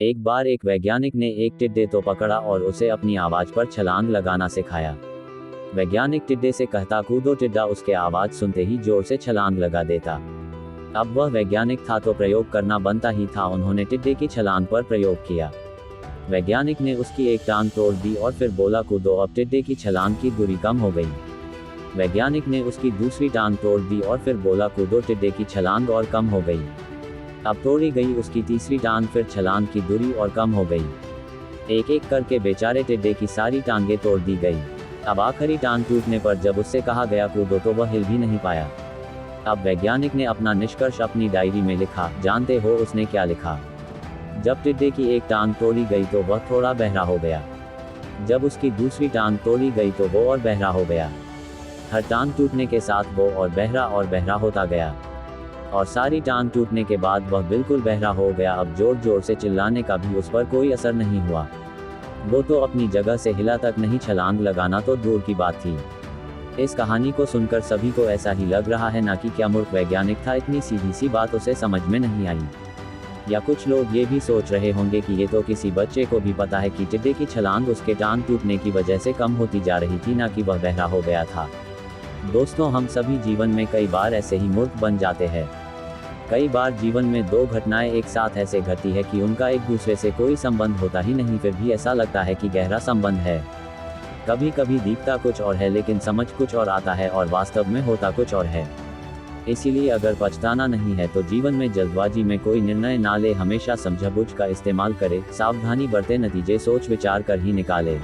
एक बार एक वैज्ञानिक ने एक टिड्डे तो पकड़ा और उसे अपनी आवाज पर छलांग लगाना सिखाया। वैज्ञानिक टिड्डे से कहता कूदो, टिड्डा उसके आवाज सुनते ही जोर से छलांग लगा देता। अब वह वैज्ञानिक था तो प्रयोग करना बनता ही था। उन्होंने टिड्डे की छलांग पर प्रयोग किया। वैज्ञानिक ने उसकी एक टांग तोड़ दी और फिर बोला कूदो। अब टिड्डे की छलांग की दूरी कम हो गई। वैज्ञानिक ने उसकी दूसरी टांग तोड़ दी और फिर बोला कूदो। टिड्डे की छलांग और कम हो गई। अब तोड़ी गई उसकी तीसरी टांग, फिर छलांग की दूरी और कम हो गई। एक एक करके बेचारे टिड्डे की सारी टांगें तोड़ दी गई। अब आखिरी टांग टूटने पर जब उससे कहा गया कूदो तो वह हिल भी नहीं पाया। अब वैज्ञानिक ने अपना निष्कर्ष अपनी डायरी में लिखा। जानते हो उसने क्या लिखा? जब टिड्डे की एक टांग तोड़ी गई तो वह थोड़ा बहरा हो गया। जब उसकी दूसरी टांग तोड़ी गई तो वो और बहरा हो गया। हर टांग टूटने के साथ वो और बहरा होता गया, और सारी टांग टूटने के बाद वह बिल्कुल बहरा हो गया। अब जोर जोर से चिल्लाने का भी उस पर कोई असर नहीं हुआ। वो तो अपनी जगह से हिला तक नहीं, छलांग लगाना तो दूर की बात थी। इस कहानी को सुनकर सभी को ऐसा ही लग रहा है ना कि क्या मूर्ख वैज्ञानिक था, इतनी सीधी सी बात उसे समझ में नहीं आई। या कुछ लोग ये भी सोच रहे होंगे कि ये तो किसी बच्चे को भी पता है कि टिड्डे की छलांग उसके टांग टूटने की वजह से कम होती जा रही थी, ना कि वह बहरा हो गया था। दोस्तों, हम सभी जीवन में कई बार ऐसे ही मूर्ख बन जाते हैं। कई बार जीवन में दो घटनाएं एक साथ ऐसे घटती है कि उनका एक दूसरे से कोई संबंध होता ही नहीं, फिर भी ऐसा लगता है कि गहरा संबंध है। कभी कभी दिखता कुछ और है लेकिन समझ कुछ और आता है और वास्तव में होता कुछ और है। इसीलिए अगर पछताना नहीं है तो जीवन में जल्दबाजी में कोई निर्णय ना ले, हमेशा समझ बूझ का इस्तेमाल करे, सावधानी बरते, नतीजे सोच विचार कर ही निकाले।